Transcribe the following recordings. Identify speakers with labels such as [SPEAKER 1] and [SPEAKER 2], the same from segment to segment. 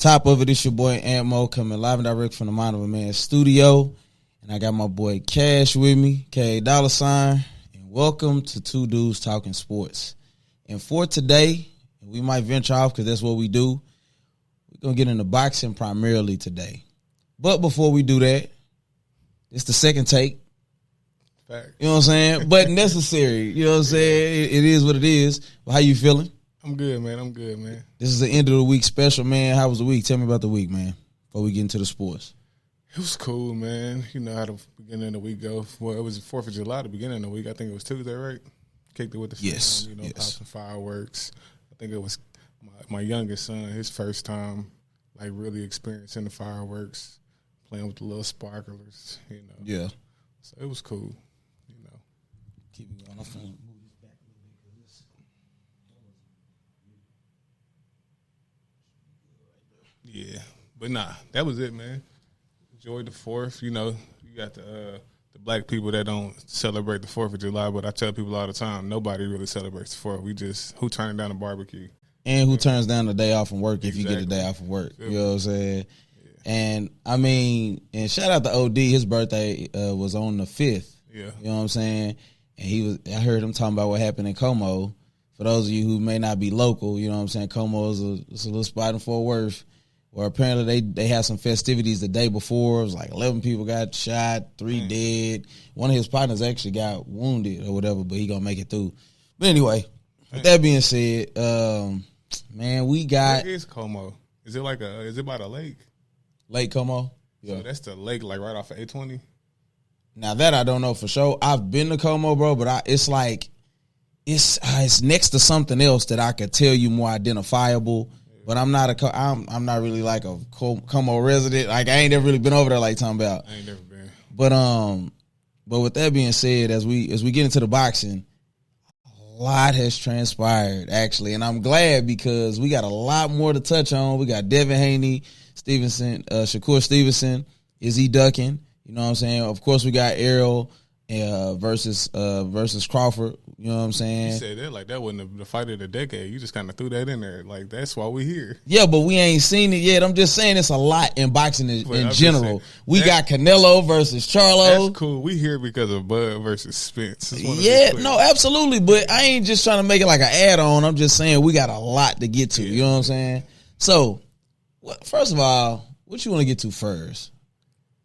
[SPEAKER 1] top of it, it's your boy AntMoe coming live and direct from the Mind of a Man studio. And I got my boy Cash with me, K$. And welcome to Two Dudes Talking Sports. And for today, we might venture off because that's what we do. We're going to get into boxing primarily today. But before we do that, it's the second take.
[SPEAKER 2] Fact.
[SPEAKER 1] You know what I'm saying? But necessary. You know what I'm saying? It is what it is. Well, how you feeling?
[SPEAKER 2] I'm good, man.
[SPEAKER 1] This is the end of the week special, man. How was the week? Tell me about the week, man, before we get into the sports.
[SPEAKER 2] It was cool, man. You know how the beginning of the week go. Well, it was the 4th of July, the beginning of the week. I think it was Tuesday, right? Kicked it with the
[SPEAKER 1] yes,
[SPEAKER 2] family, popped some fireworks. I think it was my youngest son, his first time, like, really experiencing the fireworks, playing with the little sparklers,
[SPEAKER 1] Yeah.
[SPEAKER 2] So it was cool,
[SPEAKER 1] Keep it going. I'm finna move this back a little bit.
[SPEAKER 2] Yeah. But nah, that was it, man. Enjoyed the 4th. You got the black people that don't celebrate the 4th of July, but I tell people all the time, nobody really celebrates the 4th. We just, who turning down the barbecue?
[SPEAKER 1] And who turns down the day off from work if you get a day off from work. You know what I'm saying? Yeah. And, I mean, and shout out to OD. His birthday was on the 5th.
[SPEAKER 2] Yeah.
[SPEAKER 1] You know what I'm saying? And I heard him talking about what happened in Como. For those of you who may not be local, you know what I'm saying? Como is a little spot in Fort Worth where apparently they had some festivities the day before. It was like 11 people got shot, 3 dead. One of his partners actually got wounded or whatever, but he gonna make it through. But anyway, with that being said, man, we got.
[SPEAKER 2] Where is Como? Is it by the lake?
[SPEAKER 1] Lake Como?
[SPEAKER 2] Yeah. So that's the lake, like right off of 820?
[SPEAKER 1] Now that I don't know for sure. I've been to Como, bro, but it's like it's next to something else that I could tell you more identifiable. But I'm not really like a Como resident. Like I ain't never really been over there. Like talking about.
[SPEAKER 2] I ain't never been.
[SPEAKER 1] But with that being said, as we get into the boxing, a lot has transpired actually, and I'm glad because we got a lot more to touch on. We got Devin Haney, Shakur Stevenson. Is he ducking? You know what I'm saying? Of course, we got Errol versus Crawford. You know what I'm saying?
[SPEAKER 2] You said that like that wasn't the fight of the decade. You just kind of threw that in there. Like, that's why we here.
[SPEAKER 1] Yeah, but we ain't seen it yet. I'm just saying it's a lot in boxing in general. We got Canelo versus Charlo.
[SPEAKER 2] That's cool. We here because of Bud versus Spence.
[SPEAKER 1] Yeah, no, absolutely. But I ain't just trying to make it like an add-on. I'm just saying we got a lot to get to. Yeah. You know what I'm saying? So, first of all, what you want to get to first?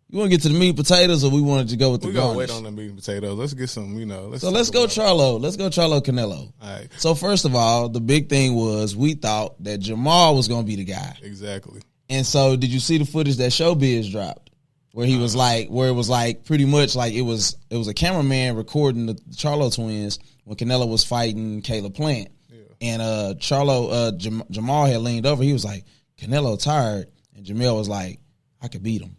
[SPEAKER 1] You want to get to the meat and potatoes, or we wanted to go with the garnish?
[SPEAKER 2] We're going to wait on the meat and potatoes. Let's get some,
[SPEAKER 1] let's go Charlo. Let's go Charlo Canelo.
[SPEAKER 2] All right.
[SPEAKER 1] So, first of all, the big thing was we thought that Jamal was going to be the guy.
[SPEAKER 2] Exactly.
[SPEAKER 1] And so, did you see the footage that Showbiz dropped? Where it was like pretty much like it was a cameraman recording the Charlo twins when Canelo was fighting Caleb Plant. Yeah. And Jamal had leaned over. He was like, Canelo tired. And Jamel was like, I could beat him.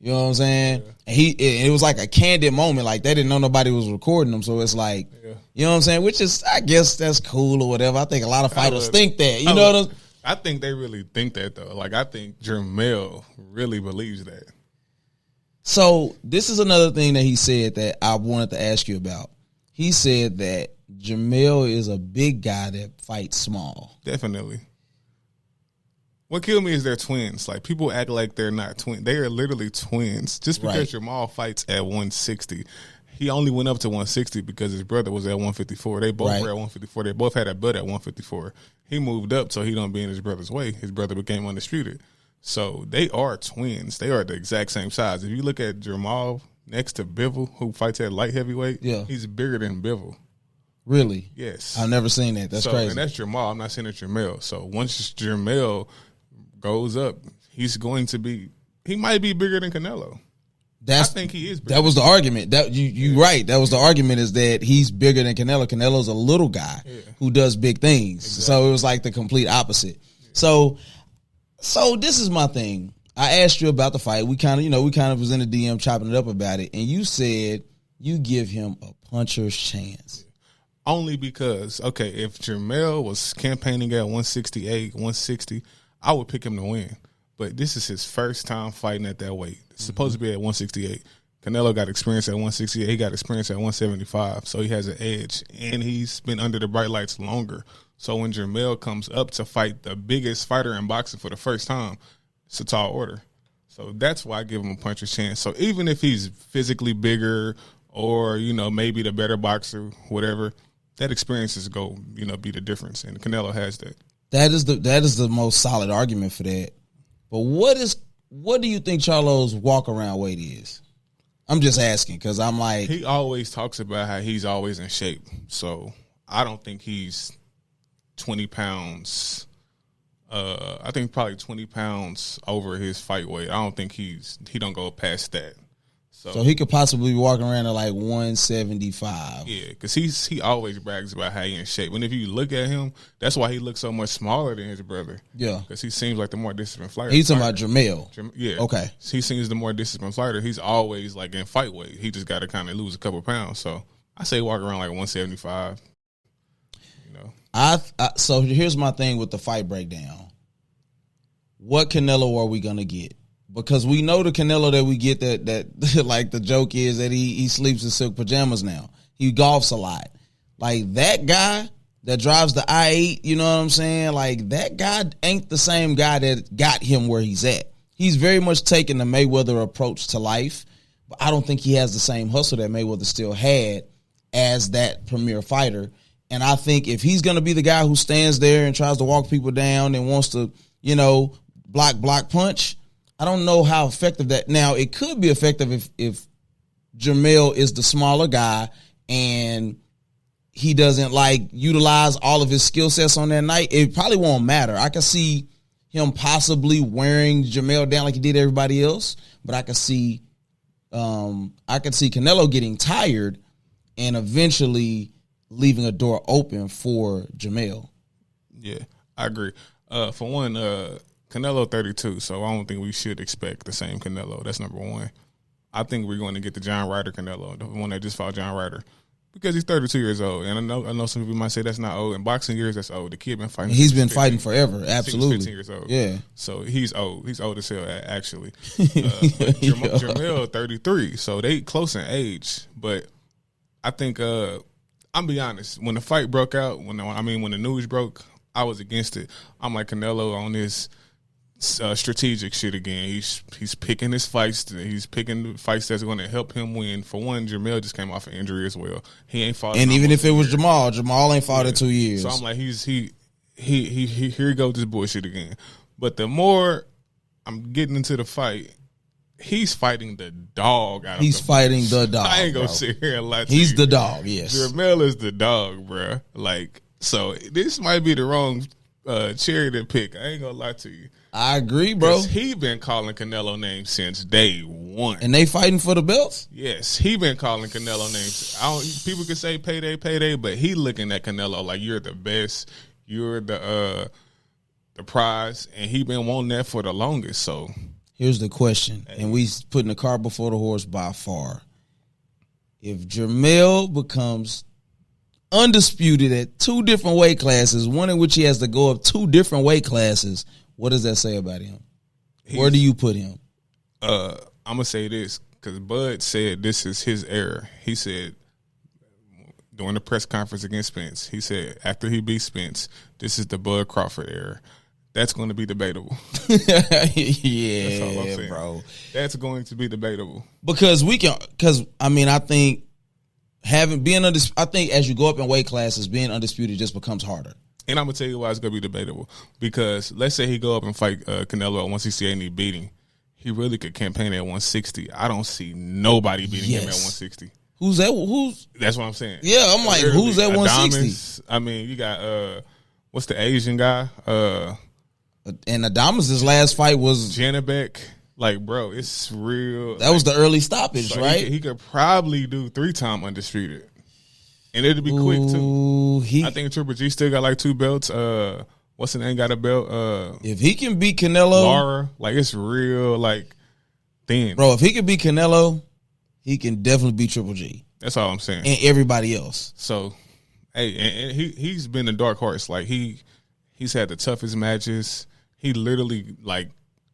[SPEAKER 1] You know what I'm saying? Yeah. And it was like a candid moment. Like, they didn't know nobody was recording them. So it's like, You know what I'm saying? Which is, I guess that's cool or whatever. I think a lot of fighters think that. You know what I'm saying?
[SPEAKER 2] I think they really think that, though. Like, I think Jamel really believes that.
[SPEAKER 1] So this is another thing that he said that I wanted to ask you about. He said that Jamel is a big guy that fights small.
[SPEAKER 2] Definitely. What killed me is they're twins. Like, people act like they're not twins. They are literally twins. Just because Jamal fights at 160, he only went up to 160 because his brother was at 154. They both were at 154. They both had a belt at 154. He moved up so he don't be in his brother's way. His brother became undisputed. So they are twins. They are the exact same size. If you look at Jamal next to Bivol, who fights at light heavyweight, he's bigger than Bivol.
[SPEAKER 1] Really?
[SPEAKER 2] Yes.
[SPEAKER 1] I've never seen that. That's crazy.
[SPEAKER 2] And that's Jamal. I'm not saying it's Jamel. So once Jamel goes up, he might be bigger than Canelo. I think he is bigger.
[SPEAKER 1] That was the argument. That you right. That was the argument, is that he's bigger than Canelo. Canelo's a little guy who does big things. Exactly. So it was like the complete opposite. Yeah. So this is my thing. I asked you about the fight. We kind of was in the DM chopping it up about it, and you said you give him a puncher's chance.
[SPEAKER 2] Only because, if Jamel was campaigning at 168, 160, I would pick him to win. But this is his first time fighting at that weight. It's supposed to be at 168. Canelo got experience at 168. He got experience at 175. So he has an edge. And he's been under the bright lights longer. So when Jermell comes up to fight the biggest fighter in boxing for the first time, it's a tall order. So that's why I give him a puncher's chance. So even if he's physically bigger or, maybe the better boxer, whatever, that experience is going to, be the difference. And Canelo has that.
[SPEAKER 1] That is the most solid argument for that. But what do you think Charlo's walk around weight is? I'm just asking because I'm like,
[SPEAKER 2] he always talks about how he's always in shape. So I don't think he's 20 pounds. I think probably 20 pounds over his fight weight. I don't think he don't go past that.
[SPEAKER 1] So he could possibly be walking around at like 175.
[SPEAKER 2] Yeah, because he always brags about how he in shape. And if you look at him, that's why he looks so much smaller than his brother.
[SPEAKER 1] Yeah.
[SPEAKER 2] Because he seems like the more disciplined fighter.
[SPEAKER 1] He's talking about Jermell.
[SPEAKER 2] Yeah.
[SPEAKER 1] Okay.
[SPEAKER 2] He seems the more disciplined fighter. He's always like in fight weight. He just got to kind of lose a couple pounds. So I say walk around like 175.
[SPEAKER 1] So here's my thing with the fight breakdown. What Canelo are we going to get? Because we know the Canelo that we get that like the joke is that he sleeps in silk pajamas now. He golfs a lot. Like that guy that drives the I-8, you know what I'm saying? Like that guy ain't the same guy that got him where he's at. He's very much taking the Mayweather approach to life, but I don't think he has the same hustle that Mayweather still had as that premier fighter. And I think if he's going to be the guy who stands there and tries to walk people down and wants to, block punch, I don't know how effective that. Now, it could be effective if Jermell is the smaller guy and he doesn't utilize all of his skill sets on that night. It probably won't matter. I can see him possibly wearing Jermell down like he did everybody else, but I can see Canelo getting tired and eventually leaving a door open for Jermell.
[SPEAKER 2] Yeah, I agree. For one, Canelo 32, so I don't think we should expect the same Canelo. That's number one. I think we're going to get the John Ryder Canelo, the one that just fought John Ryder, because he's 32 years old. And I know some people might say that's not old. In boxing years, that's old. The kid been fighting.
[SPEAKER 1] He's been fighting forever. Absolutely.
[SPEAKER 2] 15 years old.
[SPEAKER 1] Yeah.
[SPEAKER 2] So he's old. He's old as hell, actually. Jermell 33, so they close in age. But I think, I'm be honest, when the fight broke out, when the news broke, I was against it. I'm like Canelo on this strategic shit again. He's picking his fights. He's picking fights that's going to help him win. For one, Jermell just came off an injury as well. He ain't fought.
[SPEAKER 1] And even if it was Jamal ain't fought in 2 years.
[SPEAKER 2] So I'm like, he here he goes this bullshit again. But the more I'm getting into the fight, he's fighting the dog out of
[SPEAKER 1] He's fighting the dog.
[SPEAKER 2] I ain't gonna sit here and lie to
[SPEAKER 1] He's
[SPEAKER 2] you.
[SPEAKER 1] the dog, yes.
[SPEAKER 2] Jermell is the dog, bruh. So this might be the wrong cherry to pick. I ain't gonna lie to you.
[SPEAKER 1] I agree, bro.
[SPEAKER 2] He been calling Canelo names since day one.
[SPEAKER 1] And they fighting for the belts?
[SPEAKER 2] Yes, he been calling Canelo names. People can say payday, but he looking at Canelo like you're the best. You're the prize, and he been wanting that for the longest. So
[SPEAKER 1] here's the question, and we putting the cart before the horse by far. If Jermell becomes undisputed at two different weight classes, one in which he has to go up two different weight classes, what does that say about him? Where do you put him?
[SPEAKER 2] I'm gonna say this because Bud said this is his era. He said during the press conference against Spence, he said after he beat Spence, this is the Bud Crawford era. That's going to be debatable.
[SPEAKER 1] Yeah,
[SPEAKER 2] that's all I'm saying,
[SPEAKER 1] bro.
[SPEAKER 2] That's going to be debatable
[SPEAKER 1] Because I think I think as you go up in weight classes, being undisputed just becomes harder.
[SPEAKER 2] And I'm gonna tell you why it's gonna be debatable. Because let's say he go up and fight Canelo at 168 and he beat him, he really could campaign at 160. I don't see nobody beating him at 160.
[SPEAKER 1] Who's that?
[SPEAKER 2] That's what I'm saying.
[SPEAKER 1] Yeah, I'm like, who's at 160?
[SPEAKER 2] Adames, I mean, you got what's the Asian guy?
[SPEAKER 1] And Adames' last fight was
[SPEAKER 2] Janabek. Like, bro, it's real.
[SPEAKER 1] That was the early stoppage,
[SPEAKER 2] so
[SPEAKER 1] right?
[SPEAKER 2] He could probably do 3-time undisputed. And it'll be quick too. I think Triple G still got like 2 belts. What's the name? Got a belt.
[SPEAKER 1] If he can beat Canelo,
[SPEAKER 2] Lara, like it's real, like thin,
[SPEAKER 1] bro. If he can beat Canelo, he can definitely beat Triple G.
[SPEAKER 2] That's all I'm saying.
[SPEAKER 1] And everybody else.
[SPEAKER 2] So, hey, and he's been a dark horse. Like he's had the toughest matches. He literally like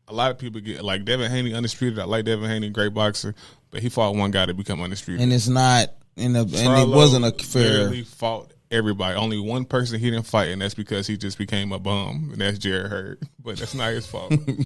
[SPEAKER 2] a lot of people get like Devin Haney undisputed. I like Devin Haney, great boxer, but he fought one guy to become undisputed,
[SPEAKER 1] and it's not and it wasn't a fair.
[SPEAKER 2] He fought everybody. Only one person he didn't fight, and that's because he just became a bum, and that's Jared Hurd. But that's not his fault.